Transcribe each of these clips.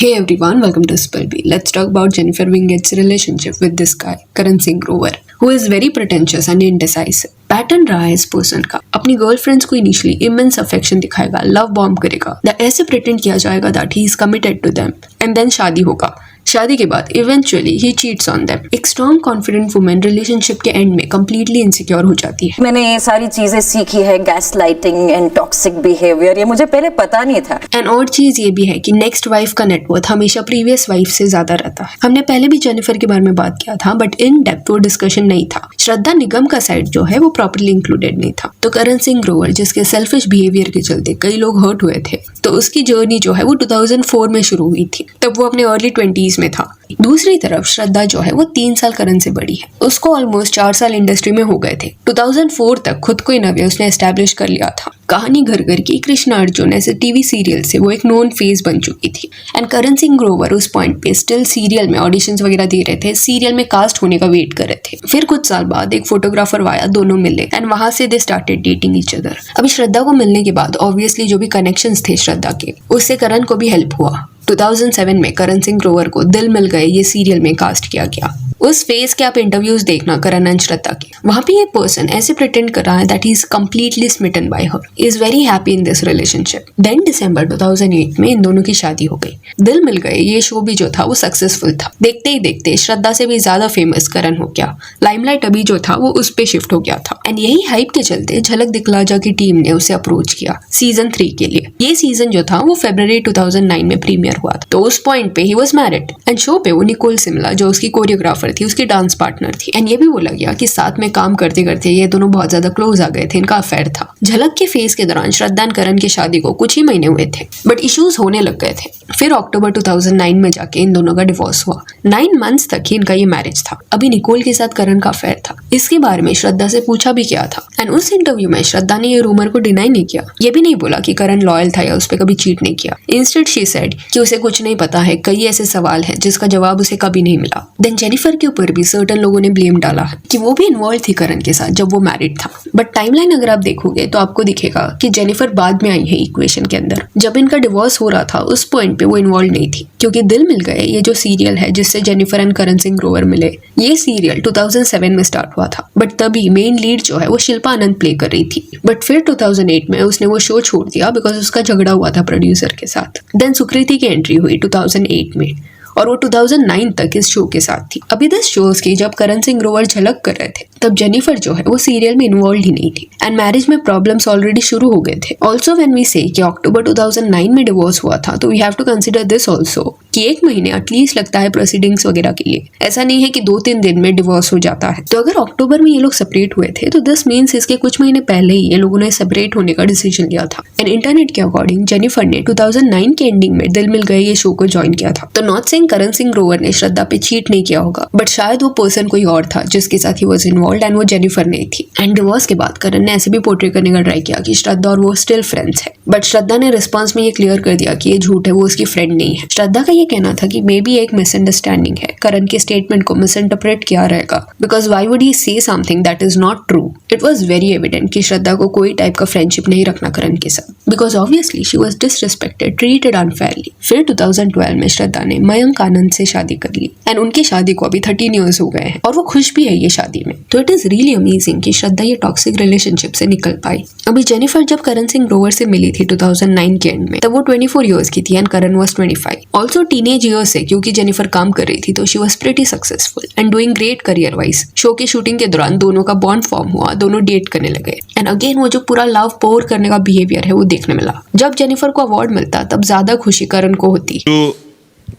Hey everyone, welcome to Spellbee. Let's talk about Jennifer Winget's relationship with this guy, Karan Singh Grover, who is very pretentious and indecisive. Pattern रहा है इस person का, अपनी girlfriends को initially immense affection दिखाएगा, love bomb करेगा, ऐसे pretend किया जाएगा that he is committed to them and then शादी होगा। शादी के बाद eventually he cheats on them. एक स्ट्रॉन्ग कॉन्फिडेंट वुमेन रिलेशनशिप के एंड में कंप्लीटली इनसिक्योर हो जाती है। मैंने ये सारी चीजें सीखी है, gaslighting and toxic behaviour, ये मुझे पहले पता नहीं था। एंड और चीज ये भी है कि नेक्स्ट वाइफ का नेटवर्थ हमेशा प्रीवियस वाइफ से ज्यादा रहता है। हमने पहले भी जेनिफर के बारे में बात किया था, बट इन डेप्थ वो डिस्कशन नहीं था। श्रद्धा निगम का साइड जो है वो प्रॉपरली इंक्लूडेड नहीं था। तो करण सिंह ग्रोवर जिसके सेल्फिश बिहेवियर के चलते कई लोग हर्ट हुए थे, तो उसकी जर्नी जो है वो 2004 में शुरू हुई थी। तब वो अपने अर्ली 20s में था। दूसरी तरफ श्रद्धा जो है वो 3 साल करण से बड़ी है। उसको ऑलमोस्ट 4 साल इंडस्ट्री में हो गए थे। 2004 तक खुद को इन अ वे उसने एस्टैब्लिश कर लिया था। कहानी घर घर की, कृष्णा अर्जुन ऐसे टीवी सीरियल से वो एक नोन फेस बन चुकी थी। एंड करण सिंह ग्रोवर उस पॉइंट पे स्टिल सीरियल में ऑडिशंस वगैरह दे रहे थे, सीरियल में कास्ट होने का वेट कर रहे थे। फिर कुछ साल बाद एक फोटोग्राफर आया, दोनों मिले एंड वहां से they started dating each other. अभी श्रद्धा को मिलने के बाद ऑब्वियसली जो भी कनेक्शंस थे श्रद्धा के, उससे करण को भी हेल्प हुआ। 2007 में करण सिंह ग्रोवर को दिल मिल गए ये सीरियल में कास्ट किया गया। उस फेज के आप इंटरव्यूज देखना करण एंड श्रद्धा के, वहां पे ये पर्सन ऐसे प्रिटेंड कर रहा है that he is completely smitten by her, is very happy in this relationship. Then December 2008 में इन दोनों की शादी हो गई। दिल मिल गए ये शो भी जो था वो सक्सेसफुल था। देखते ही देखते श्रद्धा से भी ज्यादा फेमस करण हो गया। लाइमलाइट अभी जो था वो उस पे शिफ्ट हो गया था। एंड यही हाइप के चलते झलक दिखला जा की टीम ने उसे अप्रोच किया सीजन 3 के लिए। ये सीजन जो था वो फरवरी 2009 में प्रीमियर हुआ था। तो उस पॉइंट पे he was married and show पे वो निकोल सिमला जो उसकी कोरियोग्राफर थी, उसकी डांस पार्टनर थी। एंड ये भी बोला गया कि साथ में काम करते करते ये दोनों बहुत ज्यादा क्लोज आ गए थे, इनका अफेयर था। झलक के फेज के दौरान श्रद्धा एंड करण की शादी को कुछ ही महीने हुए थे, बट इश्यूज होने लग गए थे। फिर अक्टूबर 2009 में जाके इन दोनों का डिवोर्स हुआ। 9 मंथ्स तक ही इनका ये मैरिज था। अभी निकोल के साथ करण का अफेयर था। इसके बारे में श्रद्धा से पूछा भी किया था एंड उस इंटरव्यू में श्रद्धा ने ये रूमर को डिनाई नहीं किया। ये भी नहीं बोला कि करण लॉयल था या उस पर कभी चीट नहीं किया। इंस्टेड शी सेड कि उसे कुछ नहीं पता है, कई ऐसे सवाल हैं जिसका जवाब उसे कभी नहीं मिला। देन जेनिफर के ऊपर भी सर्टेन लोगों ने ब्लेम डाला कि वो भी इन्वॉल्व थी करण के साथ जब वो मैरिड था। बट टाइमलाइन अगर आप देखोगे तो आपको दिखेगा कि जेनिफर बाद में आई है इक्वेशन के अंदर। जब इनका डिवोर्स हो रहा था उस पॉइंट पे वो इन्वॉल्व नहीं थी, क्योंकि दिल मिल गए ये जो सीरियल है जिससे जेनिफर एंड करण सिंह ग्रोवर मिले, ये सीरियल 2007 में स्टार्ट हुआ था। बट तभी मेन लीड जो है वो शिल्पा आनंद प्ले कर रही थी। बट फिर 2008 में उसने वो शो छोड़ दिया बिकॉज उसका झगड़ा हुआ था प्रोड्यूसर के साथ। देन सुकृति की एंट्री हुई 2008 में और वो 2009 तक इस शो के साथ थी। अभी 10 शोज की जब करण सिंह ग्रोवर झलक कर रहे थे तब जेनिफर जो है वो सीरियल में इन्वॉल्व ही नहीं थी एंड मैरिज में प्रॉब्लम्स ऑलरेडी शुरू हो गए थे। ऑल्सो व्हेन वी से कि अक्टूबर 2009 में डिवोर्स हुआ था, तो we have to consider this also कि 1 महीने एटलीस्ट लगता है प्रोसीडिंग्स वगैरह के लिए। ऐसा नहीं है कि 2-3 दिन में डिवोर्स हो जाता है। तो अगर अक्टूबर में ये लोग सेपरेट हुए थे तो दिस मीन्स इसके कुछ महीने पहले ही ये लोगों ने सेपरेट होने का डिसीजन लिया था। एंड इंटरनेट के अकॉर्डिंग जेनिफर ने 2009 के एंडिंग में दिल मिल गए ये शो को ज्वाइन किया था। तो नॉट सेइंग करण सिंह ग्रोवर ने श्रद्धा पे चीट नहीं किया होगा, बट शायद वो पर्सन कोई और था जिसके साथ ही वाज इन्वॉल्वड एंड वो जेनिफर नहीं थी। एंड डिवोर्स के बाद करण ने ऐसे भी पोर्ट्रे करने का ट्राई किया कि श्रद्धा और वो स्टिल फ्रेंड्स है, बट श्रद्धा ने रिस्पॉन्स में ये क्लियर कर दिया कि ये झूठ है, वो उसकी फ्रेंड नहीं है। श्रद्धा का ये कहना था कि मे बी एक मिसअंडरस्टैंडिंग है, करण के स्टेटमेंट को मिसइंटरप्रेट किया रहेगा बिकॉज व्हाई वुड ही से something that is not true. It was very evident कि श्रद्धा को कोई टाइप का फ्रेंडशिप नहीं रखना करण के साथ because obviously she was disrespected, treated unfairly. फिर 2012 में श्रद्धा ने मयंक आनंद से शादी कर ली एंड उनकी शादी को अभी 13 ईयर्स हो गए हैं और वो खुश भी है ये शादी में। तो इट इज रियली अमेजिंग कि श्रद्धा ये टॉक्सिक रिलेशनशिप से निकल पाई। अभी जेनिफर जब करण सिंह ग्रोवर से मिली थी 2009 के एंड में, तब वो 24 ईयर्स की थी and Karan was 25। Also teenage years है, क्योंकि जेनिफर काम कर रही थी तो she was pretty successful and doing great career wise. Show की शूटिंग के दौरान दोनों का बॉन्ड फॉर्म हुआ, दोनों डेट करने लगे एंड अगेन वो जो पूरा लव पोर करने का बिहेवियर है वो देखने मिला। जब जेनिफर को अवार्ड मिलता तब ज्यादा खुशी करण को होती।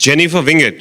Jennifer Wingate.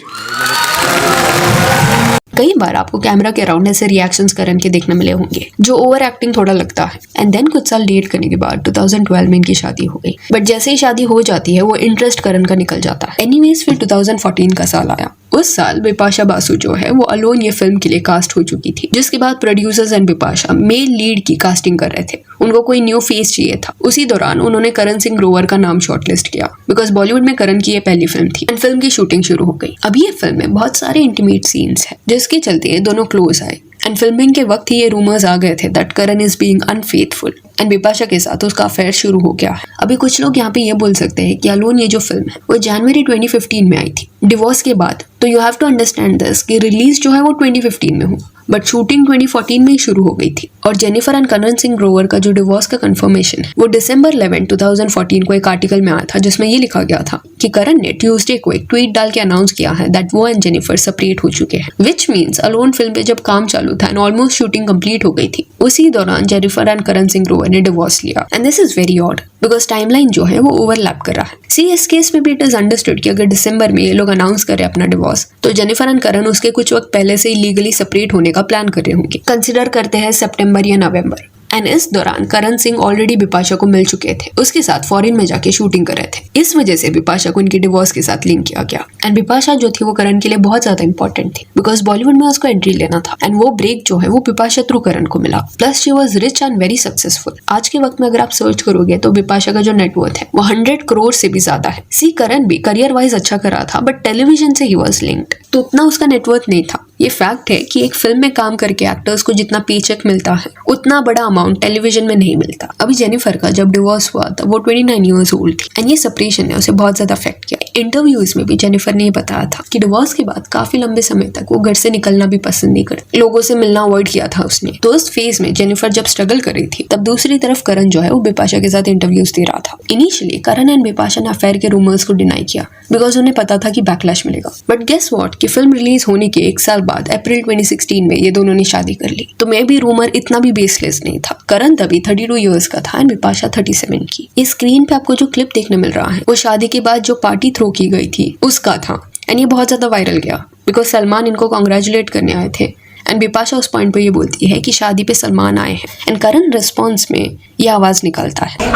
कई बार आपको कैमरा के अराउंड ऐसे रिएक्शंस करण के देखने मिले होंगे जो ओवर एक्टिंग थोड़ा लगता है। एंड देन कुछ साल डेट करने के बाद 2012 में इनकी शादी हो गई, बट जैसे ही शादी हो जाती है वो इंटरेस्ट करण का निकल जाता है। एनीवेज फिर 2014 का साल आया। उस साल बिपाशा बासु जो है वो अलोन ये फिल्म के लिए कास्ट हो चुकी थी, जिसके बाद producers and Bipasha male lead की कास्टिंग कर रहे थे। उनको कोई न्यू फेस चाहिए था। उसी दौरान उन्होंने करण सिंह ग्रोवर का नाम शॉर्टलिस्ट किया बिकॉज बॉलीवुड में करण की ये पहली फिल्म थी एंड फिल्म की शूटिंग शुरू हो गई। अब ये फिल्म में बहुत सारे इंटीमेट सीन्स है जिसके चलते ये दोनों क्लोज आए एंड फिल्मिंग के वक्त ही ये रूमर्स आ गए थे that Karan is being unfaithful and Bipasha के साथ उसका अफेयर शुरू हो गया है। अभी कुछ लोग यहाँ पे ये बोल सकते हैं कि अलोन ये जो फिल्म है वो जनवरी 2015 में आई थी डिवोर्स के बाद, तो you have to understand this कि रिलीज जो है वो 2015 में हुआ बट शूटिंग 2014 में ही शुरू हो गई थी। और जेनिफर एंड करण सिंह ग्रोवर का जो डिवोर्स का कंफर्मेशन है वो दिसंबर 11, 2014 को एक आर्टिकल में आया था जिसमें ये लिखा गया था कि करण ने ट्यूसडे को एक ट्वीट डाल के अनाउंस किया है दैट वो एंड जेनिफर सेपरेट हो चुके हैं, विच मीन्स अलोन फिल्म पे जब काम चालू था एंड ऑलमोस्ट शूटिंग कंप्लीट हो गई थी उसी दौरान जेनिफर एंड करण सिंह ग्रोवर ने डिवोर्स लिया। And this is very odd because timeline जो है वो ओवरलैप कर रहा है। सी इस केस में भी इट इज अंडरस्टूड कि अगर दिसंबर में ये लोग अनाउंस करें अपना डिवोर्स तो जेनिफर एंड करण उसके कुछ वक्त पहले से ही लीगली सेपरेट होने का प्लान कर रहे होंगे। कंसिडर करते हैं सितंबर या नवंबर। एंड इस दौरान करण सिंह ऑलरेडी बिपाशा को मिल चुके थे, उसके साथ फॉरेन में जाके शूटिंग कर रहे थे। इस वजह से बिपाशा को उनके डिवोर्स के साथ लिंक किया गया। एंड बिपाशा जो थी वो करण के लिए बहुत ज्यादा इंपॉर्टेंट थी बिकॉज बॉलीवुड में उसको एंट्री लेना था एंड वो ब्रेक जो है वो बिपाशा थ्रू करण को मिला। Plus she was rich and very successful. आज के वक्त में अगर आप सर्च करोगे तो बिपाशा का जो नेटवर्थ है वो 100 करोड़ से भी ज्यादा है। सी करण भी करियर वाइज अच्छा कर रहा था बट टेलीविजन से ही वॉज लिंक्ड, तो उतना उसका नेटवर्थ नहीं था। ये फैक्ट है कि एक फिल्म में काम करके एक्टर्स को जितना पेचेक मिलता है उतना बड़ा अमाउंट टेलीविजन में नहीं मिलता। अभी जेनिफर का जब डिवोर्स हुआ तब वो 29 ईयर्स ओल्ड थी एंड ये सेपरेशन ने उसे बहुत ज्यादा अफेक्ट किया। इंटरव्यूज में भी जेनिफर ने बताया था कि डिवोर्स के बाद काफी लंबे समय तक वो घर से निकलना भी पसंद नहीं करती, लोगों से मिलना अवॉइड किया था उसने। तो उस फेज में जेनिफर जब स्ट्रगल कर रही थी तब दूसरी तरफ करण जो है वो बिपाशा के साथ इंटरव्यूज दे रहा था। इनिशियली करण एंड बिपाशा ने अफेयर के रूमर्स को डिनाई किया बिकॉज उन्हें पता था कि बैकलैश मिलेगा। बट गेस व्हाट कि फिल्म रिलीज होने के 1 साल बाद अप्रैल 2016 में ये दोनों ने शादी कर ली। तो मे भी रूमर इतना भी बेसलेस नहीं था। करण तभी 32 ईयर्स का था एंड बिपाशा 37 की। इस स्क्रीन पे आपको जो क्लिप देखने मिल रहा है वो शादी के बाद जो पार्टी थ्रो की गई थी उसका था एंड ये बहुत ज्यादा वायरल गया बिकॉज सलमान इनको कॉन्ग्रेचुलेट करने आए थे एंड बिपाशा उस पॉइंट पे ये बोलती है कि शादी पे सलमान आए हैं एंड करण रिस्पॉन्स में ये आवाज निकालता है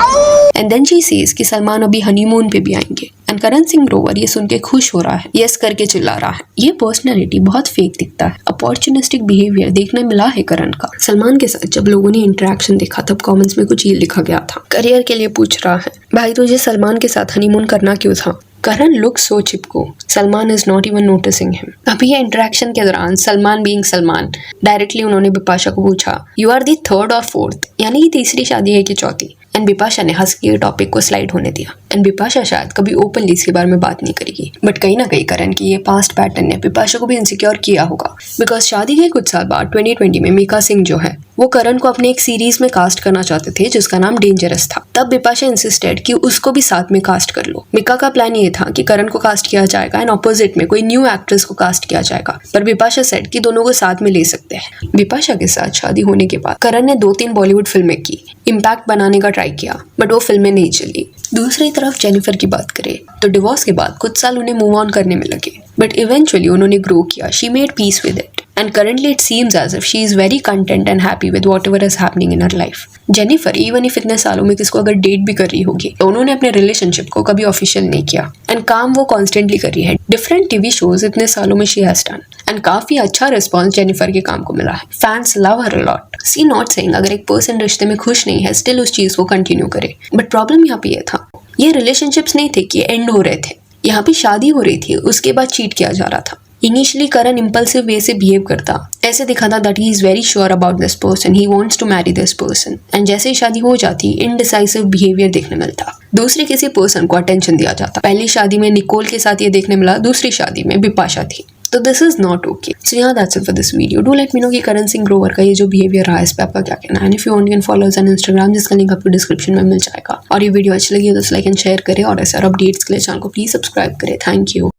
एंड देन शी सेज कि सलमान अभी हनीमून पे भी आएंगे एंड करण सिंह ग्रोवर ये सुन के खुश हो रहा है, यस करके चिल्ला रहा है। ये पर्सनैलिटी बहुत फेक दिखता है, अपॉर्चुनिस्टिक बिहेवियर देखने मिला है करण का। सलमान के साथ जब लोगों ने इंटरेक्शन देखा तब कमेंट्स में कुछ ये लिखा गया था, करियर के लिए पूछ रहा है भाई तुझे सलमान के साथ हनीमून करना क्यों था। करण लुक सो चिपको, Salman is not even noticing him. अभी ये इंटरेक्शन के दौरान सलमान बीइंग सलमान डायरेक्टली उन्होंने बिपाशा को पूछा यू आर दी थर्ड और फोर्थ, यानी कि तीसरी शादी है कि चौथी। एंड बिपाशा ने हंस के टॉपिक को स्लाइड होने दिया एंड बिपाशा शायद कभी ओपनली इसके बारे में बात नहीं करेगी बट कहीं ना कहीं करण की ये पास्ट पैटर्न ने बिपाशा को भी इनसिक्योर किया होगा बिकॉज शादी के कुछ साल बाद 2020 में मीका सिंह जो है वो करण को अपने एक सीरीज में कास्ट करना चाहते थे जिसका नाम डेंजरस था। तब बिपाशा इंसिस्टेड कि उसको भी साथ में कास्ट कर लो। मीका का प्लान ये था कि करण को कास्ट किया जाएगा एंड ऑपोजिट में कोई न्यू एक्ट्रेस को कास्ट किया जाएगा, पर बिपाशा सेड कि दोनों को साथ में ले सकते हैं। बिपाशा के साथ शादी होने के बाद करण ने 2-3 बॉलीवुड फिल्में की, इम्पैक्ट बनाने का ट्राई किया बट वो फिल्में नहीं चली। दूसरी तरफ जेनिफर की बात करें तो डिवोर्स के बाद कुछ साल उन्हें मूव ऑन करने में लगे बट इवेंचुअली उन्होंने ग्रो किया। She made peace with it and currently it seems as if she is very content and happy with whatever is happening in her life. Jennifer even if इतने सालों में किसको अगर डेट भी कर रही होगी तो उन्होंने अपने रिलेशनशिप को कभी ऑफिशियल नहीं किया एंड काम वो कॉन्स्टेंटली कर रही है। डिफरेंट टीवी शोज इतने सालों में शी हैज डन एंड काफी अच्छा रिस्पॉन्स जेनिफर के काम को मिला है। Fans love her a lot. See not saying अगर एक पर्सन रिश्ते में खुश नहीं है स्टिल उस चीज को कंटिन्यू करे, बट प्रॉब्लम यहाँ पे ये था ये रिलेशनशिप्स नहीं थे कि एंड हो रहे थे, यहाँ पे शादी हो रही थी उसके बाद चीट किया जा रहा था। इनिशियली करण इम्पल्सिव वे से बिहेव करता, ऐसे दिखाता that he is very sure about this person, he wants to marry this person and जैसे ही शादी हो जाती इनडिसाइसिव बिहेवियर देखने मिलता, दूसरे किसी पर्सन को अटेंशन दिया जाता। पहली शादी में निकोल के साथ ये देखने मिला, दूसरी शादी में बिपाशा थी। तो दिस इज नॉट ओके। सो यहाँ that's it for this video. Do let me know कि करण सिंह ग्रोवर का ये जो बिहेवियर रहा है इस पे आपका क्या कहना है। And if you want you can follow us on Instagram जिसका लिंक आपको डिस्क्रिप्शन में मिल जाएगा। और ये वीडियो अच्छी लगी तो लाइक एंड शेयर करें और ऐसे और अपडेट्स के लिए चैनल को प्लीज सब्सक्राइब करें। Thank you.